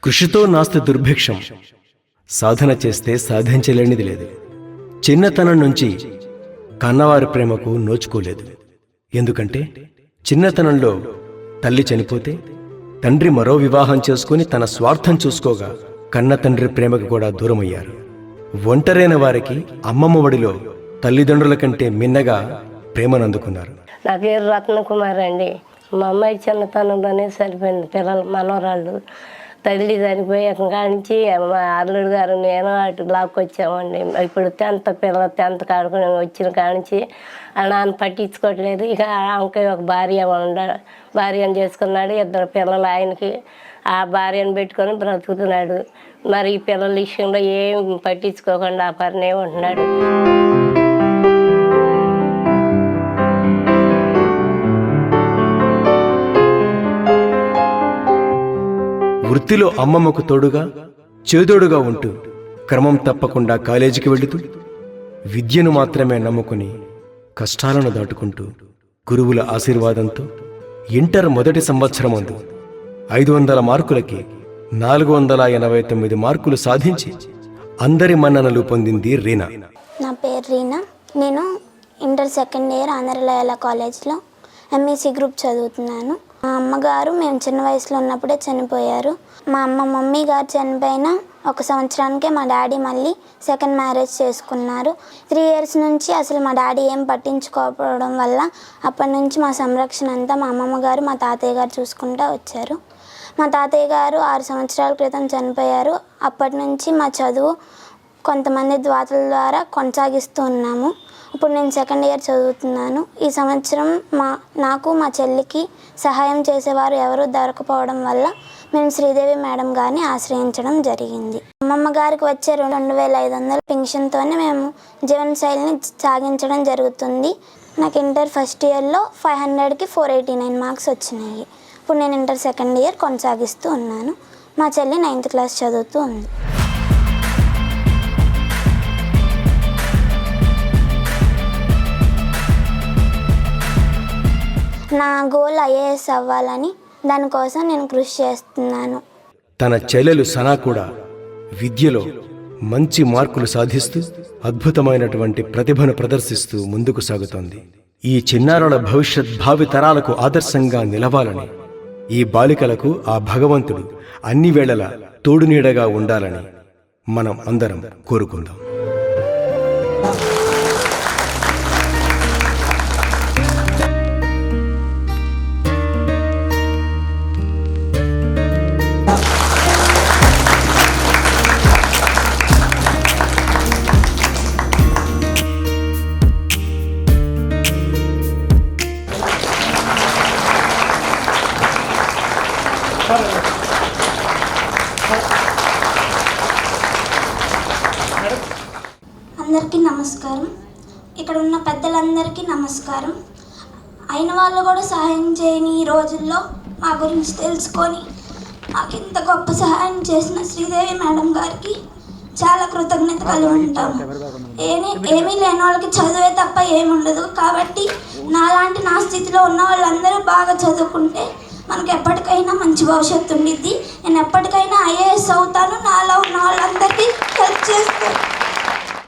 కృషితో నాస్తి దుర్భిక్షం. సాధన చేస్తే సాధించలేనిది లేదు. చిన్నతనం నుంచి కన్నవారి ప్రేమకు నోచుకోలేదు. ఎందుకంటే చిన్నతనంలో తల్లి చనిపోతే తండ్రి మరో వివాహం చేసుకుని తన స్వార్థం చూసుకోగా కన్న తండ్రి ప్రేమకు కూడా దూరమయ్యారు. ఒంటరైన వారికి అమ్మమ్మ ఒడిలో తల్లిదండ్రుల కంటే మిన్నగా ప్రేమనందుకున్నారు. నా పేరు రత్నకుమార్ అండి. మా అమ్మాయి చిన్నతనంలోనే చనిపోయింది. పిల్లలు మనవరాళ్ళు తల్లి చనిపోయి కానించి మా అల్లుడు గారు నేను అటు లాక్కొచ్చామండి. ఇప్పుడు 10th కాడుకుని వచ్చిన కానించి నాన్న పట్టించుకోవట్లేదు. ఇక ఆమెకి ఒక భార్యను చేసుకున్నాడు. 2 పిల్లలు ఆయనకి. ఆ భార్యను పెట్టుకొని బ్రతుకుతున్నాడు. మరి ఈ పిల్లల విషయంలో ఏం పట్టించుకోకుండా ఆ పనినే ఉంటున్నాడు. వృత్తిలో అమ్మమ్మకు తోడుగా చేదోడుగా ఉంటూ క్రమం తప్పకుండా కాలేజీకి వెళుతూ విద్యను మాత్రమే నమ్ముకుని కష్టాలను దాటుకుంటూ గురువుల ఆశీర్వాదంతో ఇంటర్ మొదటి సంవత్సరమందు 500 మార్కులకి 489 మార్కులు సాధించి అందరి మన్ననలు పొందింది రీనా. నా పేరు రీనా. నేను ఇంటర్ 2nd ఇయర్ ఆంధ్రలయాల కాలేజ్లో ఎంఈసీ గ్రూప్ చదువుతున్నాను. మా అమ్మగారు మేము చిన్న వయసులో ఉన్నప్పుడే చనిపోయారు. మా మమ్మీ గారు చనిపోయిన 1 సంవత్సరానికే మా డాడీ మళ్ళీ 2nd మ్యారేజ్ చేసుకున్నారు. 3 years నుంచి అసలు మా డాడీ ఏం పట్టించుకోకపోవడం వల్ల అప్పటి నుంచి మా సంరక్షణ అంతా మా అమ్మమ్మ గారు మా తాతయ్య గారు చూసుకుంటూ వచ్చారు. మా తాతయ్య గారు 6 సంవత్సరాల క్రితం చనిపోయారు. అప్పటి నుంచి మా చదువు కొంతమంది ద్వాతల ద్వారా కొనసాగిస్తూ ఉన్నాము. ఇప్పుడు నేను 2nd ఇయర్ చదువుతున్నాను. ఈ సంవత్సరం నాకు మా చెల్లికి సహాయం చేసేవారు ఎవరూ దొరకపోవడం వల్ల మేము శ్రీదేవి మేడం గారిని ఆశ్రయించడం జరిగింది. అమ్మమ్మ గారికి వచ్చే 2500 పెన్షన్తోనే మేము జీవనశైలిని సాగించడం జరుగుతుంది. నాకు ఇంటర్ 1st ఇయర్లో 500కి 489 మార్క్స్ వచ్చినాయి. ఇప్పుడు నేను ఇంటర్ 2nd ఇయర్ కొనసాగిస్తూ ఉన్నాను. మా చెల్లి 9th క్లాస్ చదువుతూ ఉంది. నా గోల్ ఐఏఎస్ అవ్వాలని, దానికోసం నేను కృషి చేస్తున్నాను. తన చెల్లెలు సనా కూడా విద్యలో మంచి మార్కులు సాధిస్తూ అద్భుతమైనటువంటి ప్రతిభను ప్రదర్శిస్తూ ముందుకు సాగుతోంది. ఈ చిన్నారుల భవిష్యత్ భావి తరాలకు ఆదర్శంగా నిలవాలని, ఈ బాలికలకు ఆ భగవంతుడు అన్ని వేళలా తోడునీడగా ఉండాలని మనం అందరం కోరుకుందాం. అందరికీ నమస్కారం. ఇక్కడ ఉన్న పెద్దలందరికీ నమస్కారం. అయిన వాళ్ళు కూడా సహాయం చేయని ఈ రోజుల్లో మా గురించి తెలుసుకొని మాకు ఇంత గొప్ప సహాయం చేసిన శ్రీదేవి మేడం గారికి చాలా కృతజ్ఞత కలిగి ఉంటాము. ఏమీ లేని వాళ్ళకి చదువే తప్ప ఏముండదు. కాబట్టి నా స్థితిలో ఉన్న వాళ్ళందరూ బాగా చదువుకుంటే మనకు ఎప్పటికైనా మంచి భవిష్యత్తు ఉండిద్ది. నేను ఎప్పటికైనా ఐఏఎస్ అవుతాను. నాలో ఉన్న వాళ్ళందరికీ హెల్ప్ చేస్తాను.